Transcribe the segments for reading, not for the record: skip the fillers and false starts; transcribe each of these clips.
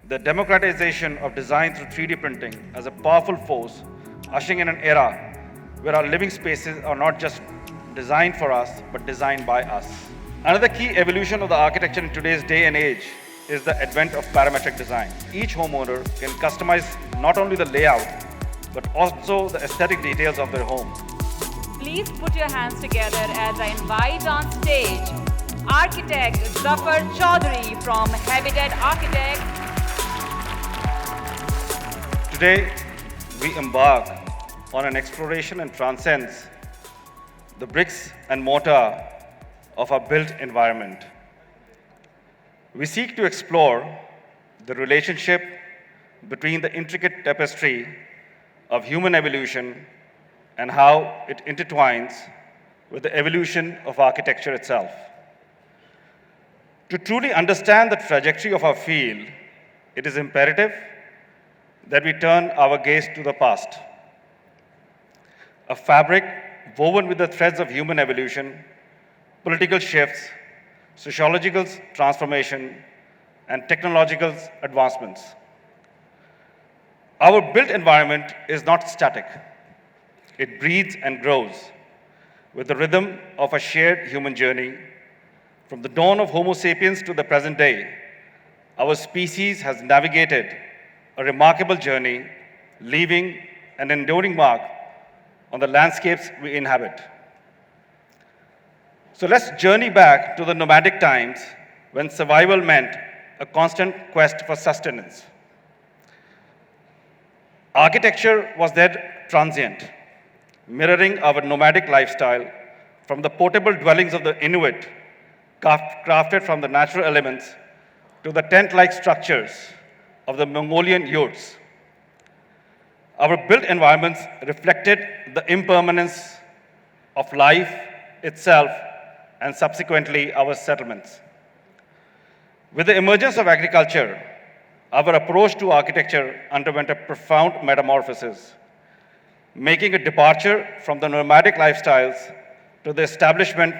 the democratization of design through 3D printing as a powerful force, ushering in an era where our living spaces are not just designed for us, but designed by us. Another key evolution of the architecture in today's day and age is the advent of parametric design. Each homeowner can customize not only the layout, but also the aesthetic details of their home. Please put your hands together as I invite on stage architect Zafar Chaudhary from Habitatarchitects. Today, we embark on an exploration and transcends the bricks and mortar of our built environment. We seek to explore the relationship between the intricate tapestry of human evolution and how it intertwines with the evolution of architecture itself. To truly understand the trajectory of our field, it is imperative that we turn our gaze to the past. A fabric woven with the threads of human evolution, political shifts, sociological transformation, and technological advancements. Our built environment is not static. It breathes and grows with the rhythm of a shared human journey. From the dawn of Homo sapiens to the present day, our species has navigated a remarkable journey, leaving an enduring mark on the landscapes we inhabit. So let's journey back to the nomadic times when survival meant a constant quest for sustenance. Architecture was then transient, mirroring our nomadic lifestyle from the portable dwellings of the Inuit, crafted from the natural elements, to the tent-like structures of the Mongolian yurts. Our built environments reflected the impermanence of life itself and subsequently our settlements. With the emergence of agriculture, our approach to architecture underwent a profound metamorphosis, making a departure from the nomadic lifestyles to the establishment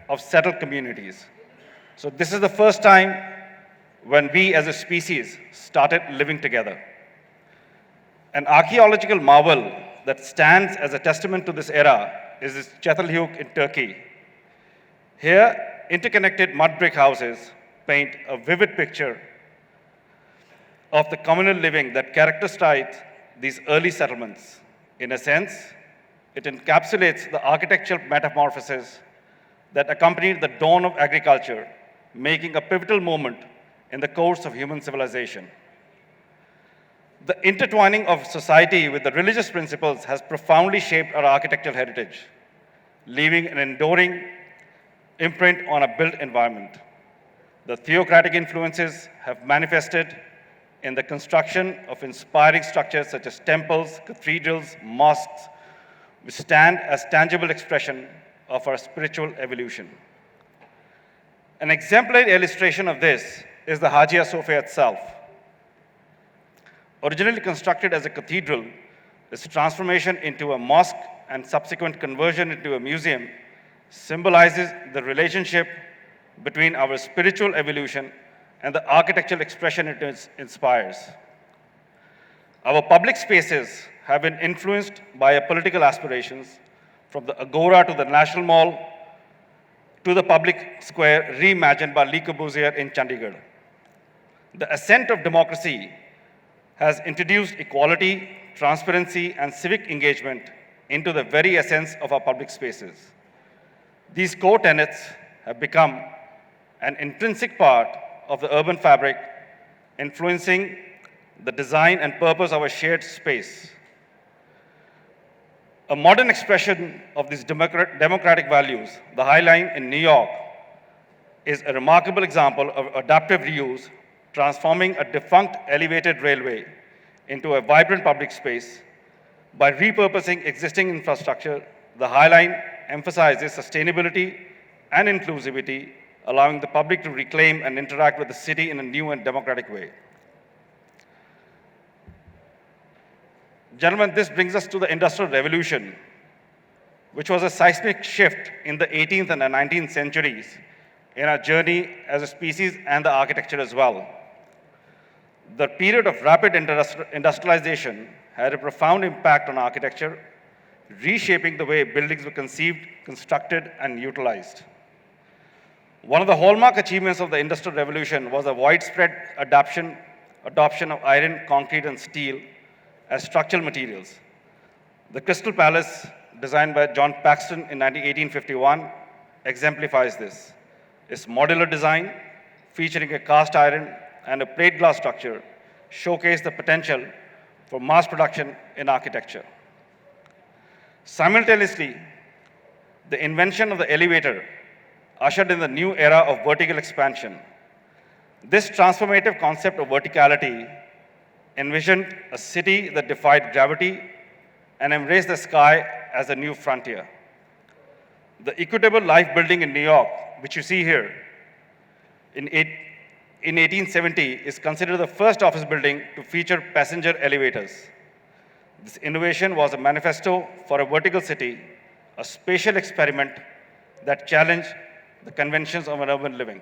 of settled communities. So this is the first time when we as a species started living together. An archaeological marvel that stands as a testament to this era is Çatalhöyük in Turkey. Here, interconnected mud brick houses paint a vivid picture of the communal living that characterized these early settlements. In a sense, it encapsulates the architectural metamorphosis that accompanied the dawn of agriculture, making a pivotal moment in the course of human civilization. The intertwining of society with the religious principles has profoundly shaped our architectural heritage, leaving an enduring imprint on a built environment. The theocratic influences have manifested in the construction of inspiring structures such as temples, cathedrals, mosques, which stand as tangible expression of our spiritual evolution. An exemplary illustration of this is the Hagia Sophia itself. Originally constructed as a cathedral, its transformation into a mosque and subsequent conversion into a museum symbolizes the relationship between our spiritual evolution and the architectural expression it inspires. Our public spaces have been influenced by our political aspirations, from the Agora to the National Mall to the public square reimagined by Le Corbusier in Chandigarh. The ascent of democracy has introduced equality, transparency, and civic engagement into the very essence of our public spaces. These core tenets have become an intrinsic part of the urban fabric, influencing the design and purpose of our shared space. A modern expression of these democratic values, the High Line in New York, is a remarkable example of adaptive reuse, transforming a defunct elevated railway into a vibrant public space. By repurposing existing infrastructure, the High Line emphasizes sustainability and inclusivity, allowing the public to reclaim and interact with the city in a new and democratic way. Gentlemen, this brings us to the Industrial Revolution, which was a seismic shift in the 18th and the 19th centuries in our journey as a species and the architecture as well. The period of rapid industrialization had a profound impact on architecture, reshaping the way buildings were conceived, constructed, and utilized. One of the hallmark achievements of the Industrial Revolution was a widespread adoption of iron, concrete, and steel as structural materials. The Crystal Palace, designed by John Paxton in 1851, exemplifies this. Its modular design, featuring a cast iron and a plate glass structure, showcased the potential for mass production in architecture. Simultaneously, the invention of the elevator ushered in the new era of vertical expansion. This transformative concept of verticality envisioned a city that defied gravity and embraced the sky as a new frontier. The Equitable Life building in New York, which you see here, in 1870 is considered the first office building to feature passenger elevators. This innovation was a manifesto for a vertical city, a spatial experiment that challenged the conventions of an urban living.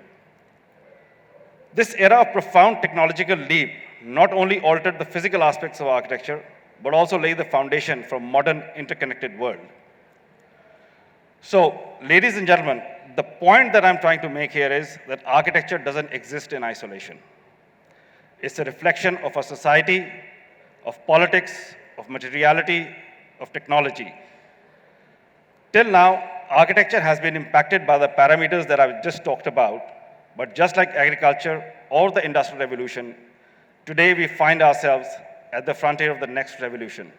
This era of profound technological leap not only altered the physical aspects of architecture, but also laid the foundation for a modern interconnected world. So, ladies and gentlemen, the point that I'm trying to make here is that architecture doesn't exist in isolation. It's a reflection of our society, of politics, of materiality, of technology. Till now, architecture has been impacted by the parameters that I've just talked about, but just like agriculture or the Industrial Revolution, today we find ourselves at the frontier of the next revolution.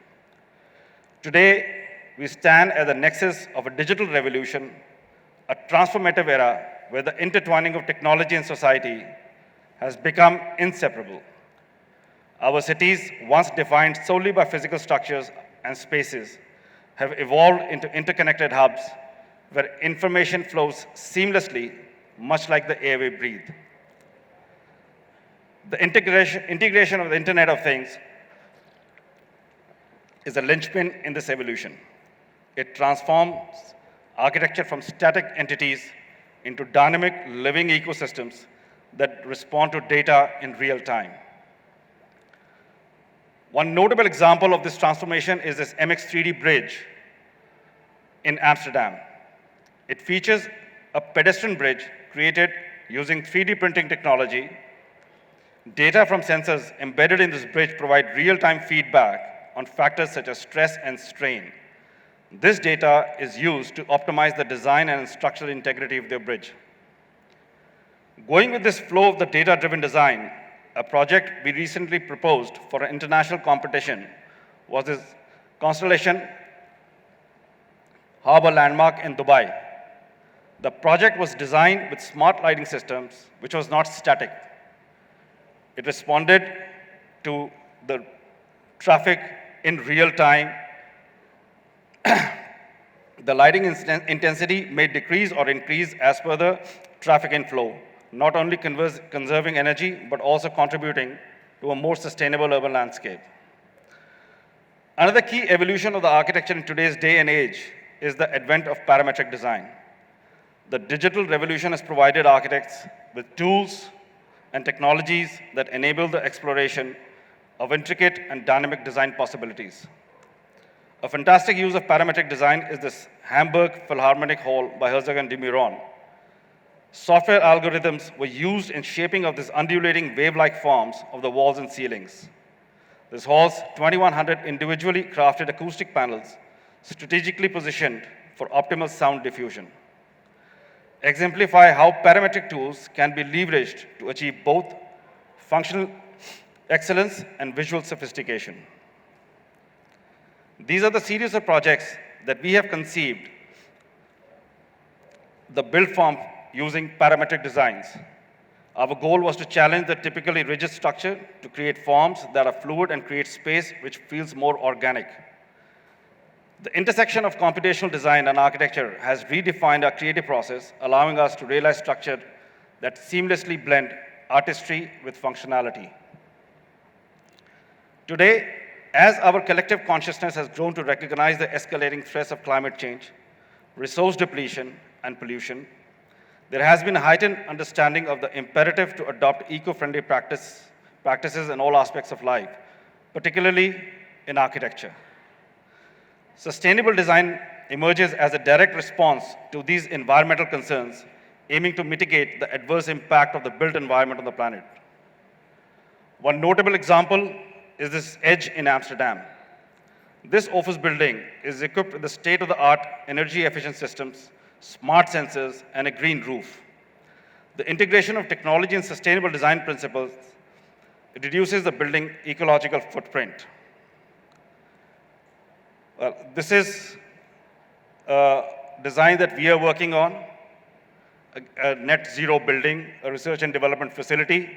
Today, we stand at the nexus of a digital revolution, a transformative era where the intertwining of technology and society has become inseparable. Our cities, once defined solely by physical structures and spaces, have evolved into interconnected hubs where information flows seamlessly, much like the air we breathe. The integration of the Internet of Things is a linchpin in this evolution. It transforms architecture from static entities into dynamic living ecosystems that respond to data in real time. One notable example of this transformation is this MX3D bridge in Amsterdam. It features a pedestrian bridge created using 3D printing technology. Data from sensors embedded in this bridge provide real-time feedback on factors such as stress and strain. This data is used to optimize the design and structural integrity of the bridge. Going with this flow of the data-driven design, a project we recently proposed for an international competition was this Constellation Harbor landmark in Dubai. The project was designed with smart lighting systems, which was not static. It responded to the traffic in real time. The lighting intensity may decrease or increase as per the traffic inflow, not only conserving energy, but also contributing to a more sustainable urban landscape. Another key evolution of the architecture in today's day and age is the advent of parametric design. The digital revolution has provided architects with tools and technologies that enable the exploration of intricate and dynamic design possibilities. A fantastic use of parametric design is this Hamburg Philharmonic Hall by Herzog and de Meuron. Software algorithms were used in shaping of these undulating wave-like forms of the walls and ceilings. This hall's 2,100 individually crafted acoustic panels strategically positioned for optimal sound diffusion exemplify how parametric tools can be leveraged to achieve both functional excellence and visual sophistication. These are the series of projects that we have conceived the build form using parametric designs. Our goal was to challenge the typically rigid structure to create forms that are fluid and create space which feels more organic. The intersection of computational design and architecture has redefined our creative process, allowing us to realize structure that seamlessly blend artistry with functionality. Today, as our collective consciousness has grown to recognize the escalating threats of climate change, resource depletion, and pollution, there has been a heightened understanding of the imperative to adopt eco-friendly practices in all aspects of life, particularly in architecture. Sustainable design emerges as a direct response to these environmental concerns, aiming to mitigate the adverse impact of the built environment on the planet. One notable example is this Edge in Amsterdam. This office building is equipped with the state-of-the-art energy-efficient systems, smart sensors, and a green roof. The integration of technology and sustainable design principles reduces the building ecological footprint. This is a design that we are working on, a net zero building, a research and development facility.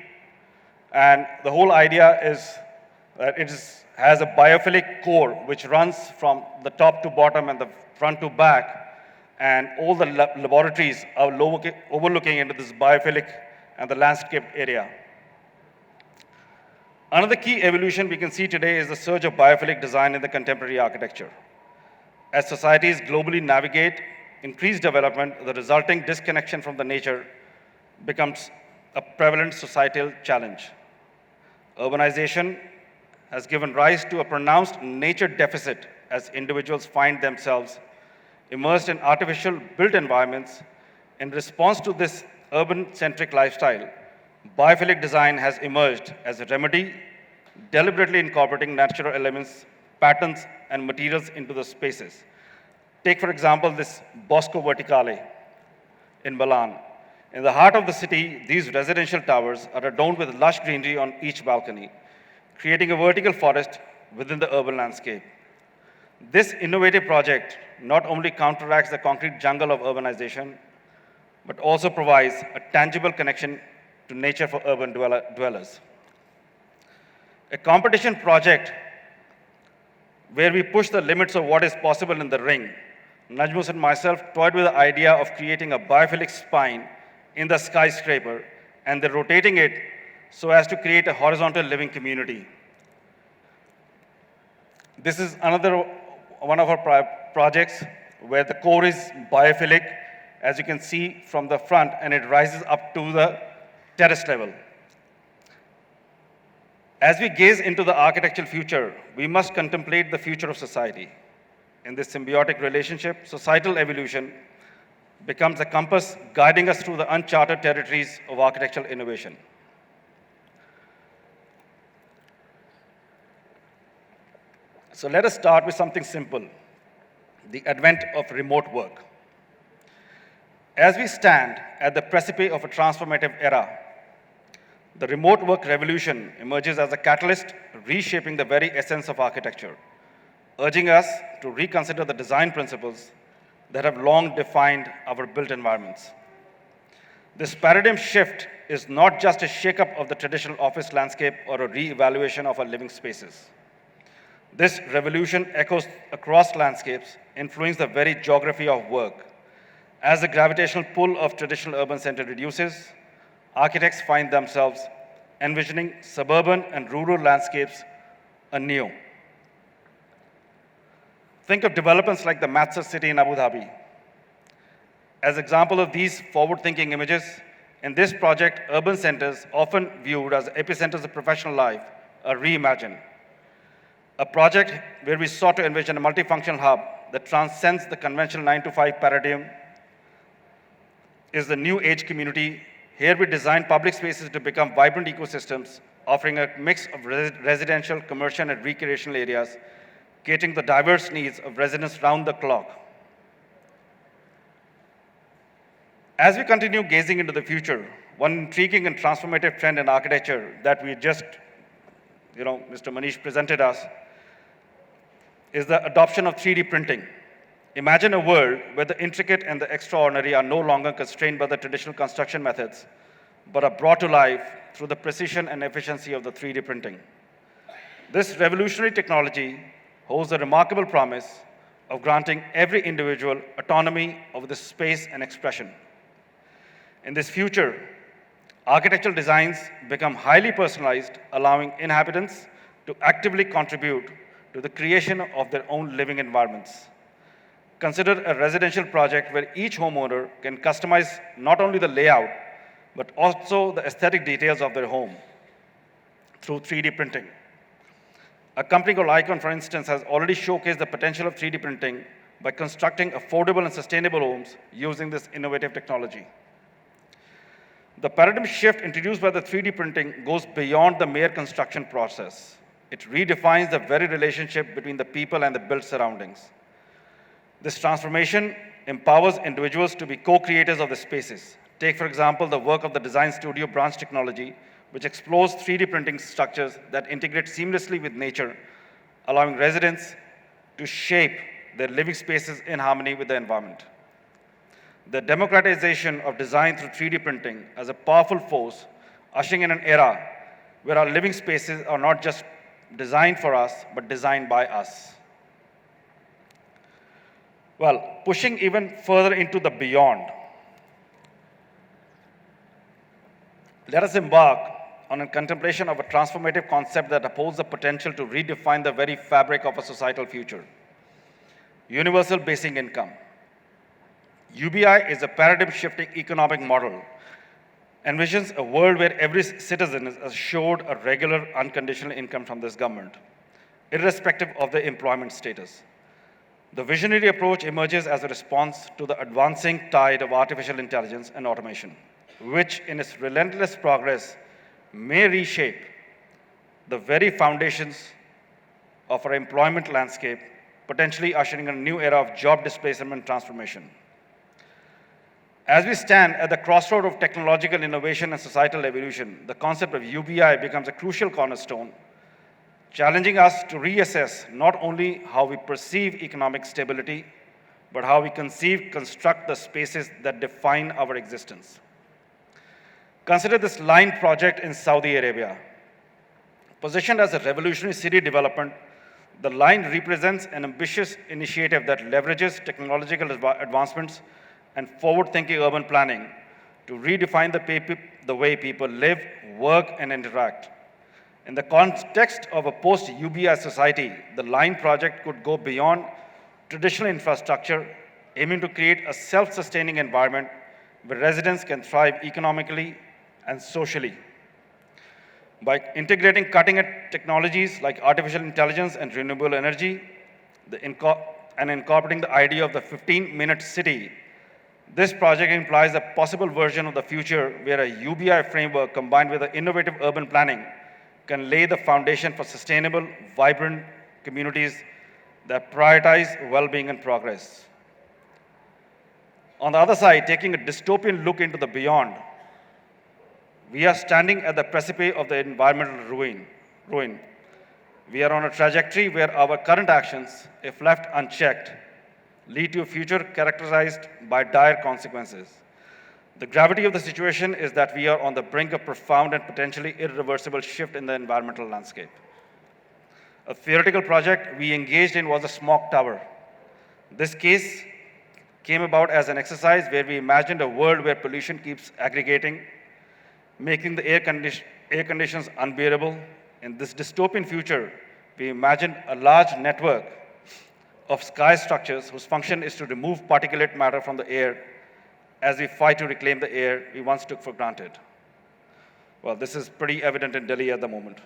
And the whole idea is that has a biophilic core which runs from the top to bottom and the front to back. And all the laboratories are overlooking into this biophilic and the landscape area. Another key evolution we can see today is the surge of biophilic design in the contemporary architecture. As societies globally navigate increased development, the resulting disconnection from the nature becomes a prevalent societal challenge. Urbanization has given rise to a pronounced nature deficit as individuals find themselves immersed in artificial built environments. In response to this urban-centric lifestyle, biophilic design has emerged as a remedy, deliberately incorporating natural elements, patterns, and materials into the spaces. Take, for example, this Bosco Verticale in Milan. In the heart of the city, these residential towers are adorned with lush greenery on each balcony, creating a vertical forest within the urban landscape. This innovative project not only counteracts the concrete jungle of urbanization, but also provides a tangible connection to nature for urban dwellers. A competition project where we push the limits of what is possible in the ring. Najmus and myself toyed with the idea of creating a biophilic spine in the skyscraper and then rotating it so as to create a horizontal living community. This is another one of our projects where the core is biophilic, as you can see from the front, and it rises up to the terrace level. As we gaze into the architectural future, we must contemplate the future of society. In this symbiotic relationship, societal evolution becomes a compass guiding us through the uncharted territories of architectural innovation. So let us start with something simple, the advent of remote work. As we stand at the precipice of a transformative era, the remote work revolution emerges as a catalyst reshaping the very essence of architecture, urging us to reconsider the design principles that have long defined our built environments. This paradigm shift is not just a shakeup of the traditional office landscape or a re-evaluation of our living spaces. This revolution echoes across landscapes, influencing the very geography of work. As the gravitational pull of traditional urban center reduces, architects find themselves envisioning suburban and rural landscapes anew. Think of developments like the Matsar city in Abu Dhabi. As an example of these forward-thinking images, in this project, urban centers, often viewed as epicenters of professional life, are reimagined. A project where we sought to envision a multifunctional hub that transcends the conventional 9-to-5 paradigm is the new age community. Here we design public spaces to become vibrant ecosystems, offering a mix of residential, commercial, and recreational areas, catering the diverse needs of residents round the clock. As we continue gazing into the future, one intriguing and transformative trend in architecture that we just, Mr. Manish presented us, is the adoption of 3D printing. Imagine a world where the intricate and the extraordinary are no longer constrained by the traditional construction methods, but are brought to life through the precision and efficiency of the 3D printing. This revolutionary technology holds the remarkable promise of granting every individual autonomy over the space and expression. In this future, architectural designs become highly personalized, allowing inhabitants to actively contribute to the creation of their own living environments. Consider a residential project where each homeowner can customize not only the layout, but also the aesthetic details of their home. through 3D printing. A company called Icon, for instance, has already showcased the potential of 3D printing by constructing affordable and sustainable homes using this innovative technology. The paradigm shift introduced by the 3D printing goes beyond the mere construction process. It redefines the very relationship between the people and the built surroundings. This transformation empowers individuals to be co-creators of the spaces. Take, for example, the work of the design studio Branch Technology, which explores 3D printing structures that integrate seamlessly with nature, allowing residents to shape their living spaces in harmony with the environment. The democratization of design through 3D printing as a powerful force, ushering in an era where our living spaces are not just designed for us, but designed by us. Well, pushing even further into the beyond, let us embark on a contemplation of a transformative concept that holds the potential to redefine the very fabric of a societal future. Universal basic income. UBI is a paradigm-shifting economic model, envisions a world where every citizen is assured a regular, unconditional income from this government, irrespective of their employment status. The visionary approach emerges as a response to the advancing tide of artificial intelligence and automation, which in its relentless progress may reshape the very foundations of our employment landscape, potentially ushering in a new era of job displacement and transformation. As we stand at the crossroad of technological innovation and societal evolution, the concept of UBI becomes a crucial cornerstone, challenging us to reassess not only how we perceive economic stability, but how we construct the spaces that define our existence. Consider this line project in Saudi Arabia. Positioned as a revolutionary city development, the line represents an ambitious initiative that leverages technological advancements and forward-thinking urban planning to redefine the way people live, work, and interact. In the context of a post-UBI society, the line project could go beyond traditional infrastructure, aiming to create a self-sustaining environment where residents can thrive economically and socially. By integrating cutting-edge technologies like artificial intelligence and renewable energy, and incorporating the idea of the 15-minute city, this project implies a possible version of the future where a UBI framework combined with an innovative urban planning can lay the foundation for sustainable, vibrant communities that prioritize well-being and progress. On the other side, taking a dystopian look into the beyond, we are standing at the precipice of the environmental ruin. We are on a trajectory where our current actions, if left unchecked, lead to a future characterized by dire consequences. The gravity of the situation is that we are on the brink of profound and potentially irreversible shift in the environmental landscape. A theoretical project we engaged in was a smoke tower. This case came about as an exercise where we imagined a world where pollution keeps aggregating, making the air conditions unbearable. In this dystopian future, we imagined a large network of sky structures whose function is to remove particulate matter from the air as we fight to reclaim the air we once took for granted. Well, this is pretty evident in Delhi at the moment.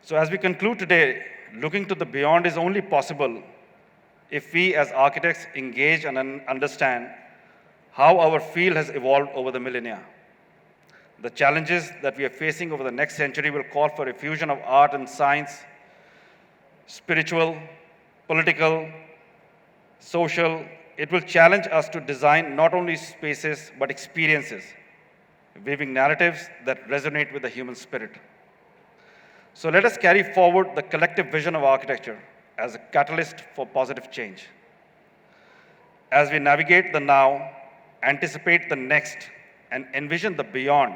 So as we conclude today, looking to the beyond is only possible if we as architects engage and understand how our field has evolved over the millennia. The challenges that we are facing over the next century will call for a fusion of art and science, spiritual, political, social. It will challenge us to design not only spaces, but experiences, weaving narratives that resonate with the human spirit. So let us carry forward the collective vision of architecture as a catalyst for positive change. As we navigate the now, anticipate the next, and envision the beyond,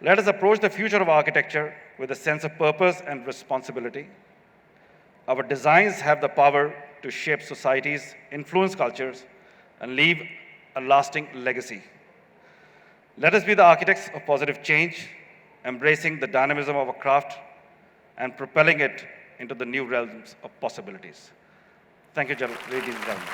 let us approach the future of architecture with a sense of purpose and responsibility. Our designs have the power to shape societies, influence cultures, and leave a lasting legacy. Let us be the architects of positive change, embracing the dynamism of our craft and propelling it into the new realms of possibilities. Thank you, ladies and gentlemen.